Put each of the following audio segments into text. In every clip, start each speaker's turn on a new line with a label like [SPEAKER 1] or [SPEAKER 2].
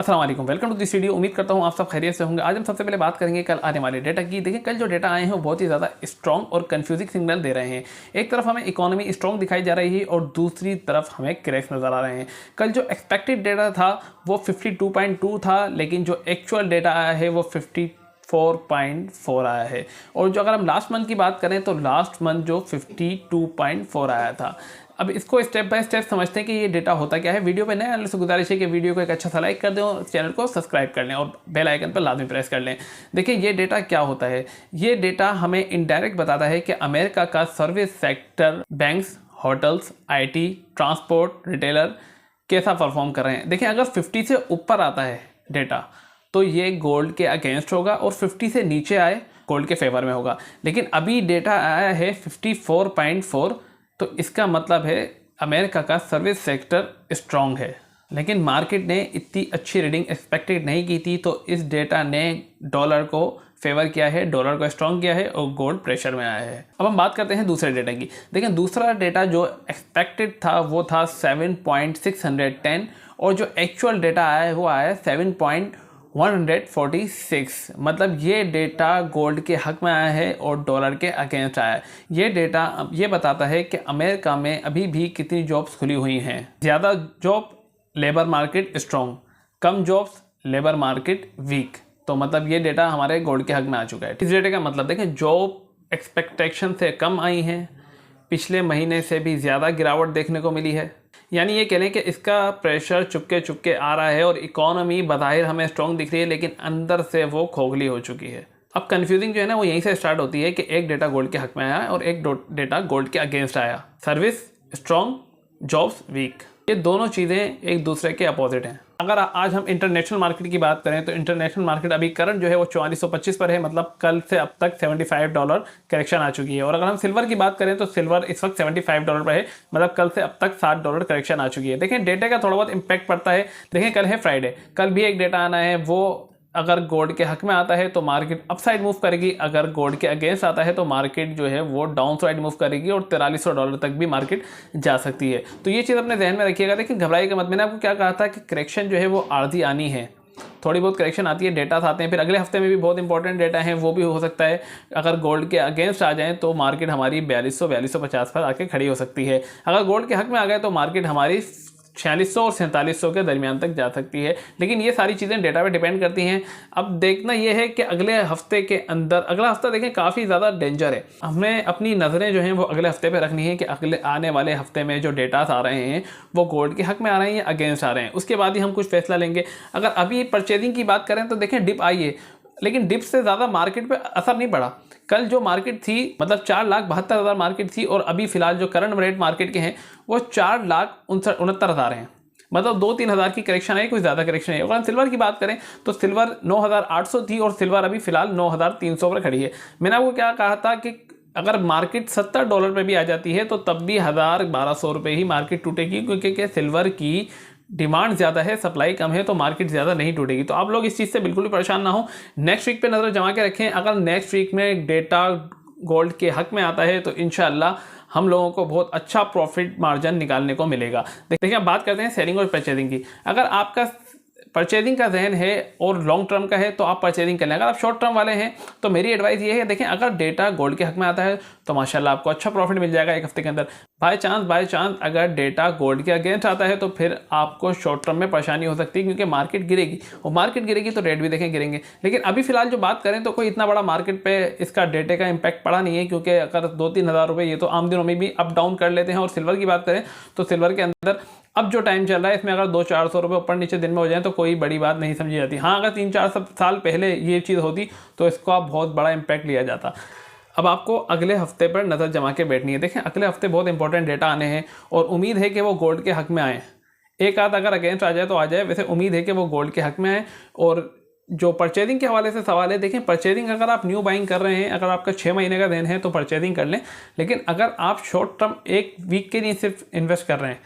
[SPEAKER 1] अस्सलाम वालेकुम, welcome to this video. उम्मीद करता हूँ आप सब खैरियत से होंगे। आज हम सबसे पहले बात करेंगे कल आने वाले डेटा की। देखिए, कल जो डेटा आए हैं वो बहुत ही ज़्यादा स्ट्रॉन्ग और कंफ्यूजिंग सिग्नल दे रहे हैं। एक तरफ हमें इकोनॉमी स्ट्रॉन्ग दिखाई जा रही है और दूसरी तरफ हमें क्रैक्स नज़र आ रहे हैं। कल जो एक्सपेक्टेड डेटा था वो 52.2 था, लेकिन जो एक्चुअल डेटा आया है वो 54.4 आया है। और जो अगर हम लास्ट मंथ की बात करें तो लास्ट मंथ जो 52.4 आया था। अब इसको स्टेप बाय स्टेप समझते हैं कि ये डेटा होता क्या है। वीडियो पे नए आने से गुजारिश है कि वीडियो को एक अच्छा सा लाइक कर दें और चैनल को सब्सक्राइब कर लें और बेल आइकन पर लाजमी प्रेस कर लें। देखिए, ये डेटा क्या होता है। ये डेटा हमें इनडायरेक्ट बताता है कि अमेरिका का service sector, banks, hotels, IT, transport, retailer कैसा परफॉर्म कर रहे हैं। देखिए, अगर 50 से ऊपर आता है डेटा तो ये गोल्ड के अगेंस्ट होगा और 50 से नीचे आए गोल्ड के फेवर में होगा। लेकिन अभी डेटा आया है 54.4, तो इसका मतलब है अमेरिका का सर्विस सेक्टर स्ट्रॉन्ग है। लेकिन मार्केट ने इतनी अच्छी रीडिंग एक्सपेक्टेड नहीं की थी, तो इस डेटा ने डॉलर को फेवर किया है, डॉलर को स्ट्रॉन्ग किया है और गोल्ड प्रेशर में आया है। अब हम बात करते हैं दूसरे डेटा की। देखिए, दूसरा डेटा जो एक्सपेक्टेड था वो था 7.610 और जो एक्चुअल डेटा आया है वो आया है 7.146। मतलब ये डेटा गोल्ड के हक में आया है और डॉलर के अगेंस्ट आया है। ये डेटा ये बताता है कि अमेरिका में अभी भी कितनी जॉब्स खुली हुई हैं। ज़्यादा जॉब, लेबर मार्केट स्ट्रॉन्ग, कम जॉब्स, लेबर मार्केट वीक। तो मतलब ये डेटा हमारे गोल्ड के हक में आ चुका है। इस डेटा का मतलब देखें, जॉब एक्सपेक्टेशन से कम आई हैं, पिछले महीने से भी ज़्यादा गिरावट देखने को मिली है। यानी ये कह लें कि इसका प्रेशर चुपके चुपके आ रहा है और इकोनॉमी बज़ाहिर हमें स्ट्रॉन्ग दिख रही है, लेकिन अंदर से वो खोखली हो चुकी है। अब कन्फ्यूजिंग जो है ना वो यहीं से स्टार्ट होती है कि एक डेटा गोल्ड के हक में आया और एक डेटा गोल्ड के अगेंस्ट आया। सर्विस स्ट्रॉन्ग, जॉब्स वीक, ये दोनों चीज़ें एक दूसरे के अपोजिट हैं। अगर आज हम इंटरनेशनल मार्केट की बात करें तो इंटरनेशनल मार्केट अभी करंट जो है वो 4425 पर है। मतलब कल से अब तक $75 करेक्शन आ चुकी है। और अगर हम सिल्वर की बात करें तो सिल्वर इस वक्त $75 पर है। मतलब कल से अब तक $60 करेक्शन आ चुकी है। देखें, डेटा का थोड़ा बहुत इंपैक्ट पड़ता है। देखें, कल है फ्राइडे, कल भी एक डेटा आना है। वो अगर गोल्ड के हक में आता है तो मार्केट अपसाइड मूव करेगी, अगर गोल्ड के अगेंस्ट आता है तो मार्केट जो है वो डाउन साइड मूव करेगी और $4300 तक भी मार्केट जा सकती है। तो ये चीज़ अपने ध्यान में रखिएगा। देखिए, घबराइएगा मत। मैंने आपको क्या कहा था कि करेक्शन जो है वो आर्धी आनी है, थोड़ी बहुत करेक्शन आती है, डेटा आते हैं। फिर अगले हफ्ते में भी बहुत इंपॉर्टेंट डेटा है, वो भी हो सकता है अगर गोल्ड के अगेंस्ट आ जाएं तो मार्केट हमारी 4200-4250 पर आके खड़ी हो सकती है। अगर गोल्ड के हक में आ गए तो मार्केट हमारी 4600 और 4700 के दरमियान तक जा सकती है। लेकिन ये सारी चीज़ें डेटा पे डिपेंड करती हैं। अब देखना ये है कि अगले हफ्ते के अंदर, अगला हफ्ता देखें काफ़ी ज़्यादा डेंजर है। हमें अपनी नज़रें जो हैं वो अगले हफ्ते पे रखनी है कि अगले आने वाले हफ्ते में जो डेटा आ रहे हैं वो गोल्ड के हक में आ रहे हैं या अगेंस्ट आ रहे हैं। उसके बाद ही हम कुछ फैसला लेंगे। अगर अभी परचेजिंग की बात करें तो देखें, डिप आई है, लेकिन डिप से ज़्यादा मार्केट पे असर नहीं पड़ा। कल जो मार्केट थी मतलब 4,72,000 मार्केट थी और अभी फिलहाल जो करंट रेट मार्केट के हैं वो 4,69,000 हैं। मतलब 2-3 हज़ार की करेक्शन है, कुछ ज़्यादा करेक्शन है। अगर हम सिल्वर की बात करें तो सिल्वर 9,800 थी और सिल्वर अभी फिलहाल 9,300 पर खड़ी है। मैंने आपको क्या कहा था कि अगर मार्केट $70 पे भी आ जाती है तो तब भी 1,000-1,200 रुपये ही मार्केट टूटेगी, क्योंकि सिल्वर की डिमांड ज़्यादा है, सप्लाई कम है, तो मार्केट ज़्यादा नहीं टूटेगी। तो आप लोग इस चीज़ से बिल्कुल भी परेशान ना हो। नेक्स्ट वीक पे नज़र जमा के रखें। अगर नेक्स्ट वीक में डेटा गोल्ड के हक में आता है तो इंशाल्लाह हम लोगों को बहुत अच्छा प्रॉफिट मार्जिन निकालने को मिलेगा। देखिए, अब बात करते हैं सेलिंग और परचेजिंग की। अगर आपका परचेजिंग का जहन है और लॉन्ग टर्म का है तो आप परचेजिंग कर लें। अगर आप शॉर्ट टर्म वाले हैं तो मेरी एडवाइस ये है, देखें, अगर डेटा गोल्ड के हक में आता है तो माशाल्लाह आपको अच्छा प्रॉफिट मिल जाएगा एक हफ्ते के अंदर। बाय चांस अगर डेटा गोल्ड के अगेंस्ट आता है तो फिर आपको शॉर्ट टर्म में परेशानी हो सकती है, क्योंकि मार्केट गिरेगी और मार्केट गिरेगी तो रेट भी देखें गिरेंगे। लेकिन अभी फिलहाल जो बात करें तो कोई इतना बड़ा मार्केट पे इसका डेटे का इंपैक्ट पड़ा नहीं है, क्योंकि अगर 2-3 हज़ार रुपये ये तो आम दिनों में भी अप डाउन कर लेते हैं। और सिल्वर की बात करें तो सिल्वर के अंदर अब जो टाइम चल रहा है इसमें अगर 200-400 रुपये ऊपर नीचे दिन में हो जाए तो कोई बड़ी बात नहीं समझी जाती। हाँ, अगर 3-4 साल पहले ये चीज़ होती तो इसका बहुत बड़ा इंपैक्ट लिया जाता। अब आपको अगले हफ्ते पर नज़र जमा के बैठनी है। देखें, अगले हफ्ते बहुत इंपॉर्टेंट डेटा आने हैं और उम्मीद है कि वो गोल्ड के हक में आए। एक आध अगर अगेंस्ट आ जाए तो आ जाए, वैसे उम्मीद है कि वो गोल्ड के हक में आए। और जो परचेजिंग के हवाले से सवाल है, देखें, परचेजिंग अगर आप न्यू बाइंग कर रहे हैं, अगर आपका 6 महीने का देन है तो परचेजिंग कर लें। लेकिन अगर आप शॉर्ट टर्म 1 वीक के लिए सिर्फ इन्वेस्ट कर रहे हैं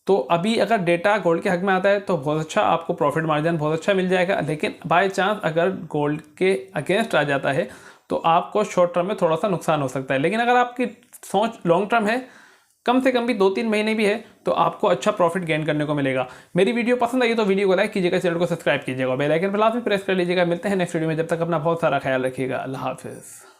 [SPEAKER 1] तो अभी अगर डेटा गोल्ड के हक में आता है तो बहुत अच्छा आपको प्रॉफिट मार्जिन बहुत अच्छा मिल जाएगा। लेकिन बाय चांस अगर गोल्ड के अगेंस्ट आ जाता है तो आपको शॉर्ट टर्म में थोड़ा सा नुकसान हो सकता है। लेकिन अगर आपकी सोच लॉन्ग टर्म है कम से कम भी 2-3 महीने भी है तो आपको अच्छा प्रॉफिट गेन करने को मिलेगा। मेरी वीडियो पसंद आई तो वीडियो को लाइक कीजिएगा, चैनल को सब्सक्राइब कीजिएगा, बेल आइकन पर लाजमी प्रेस कर लीजिएगा। मिलते हैं नेक्स्ट वीडियो में, जब तक अपना बहुत सारा ख्याल रखिएगा। अल्लाह हाफिज़।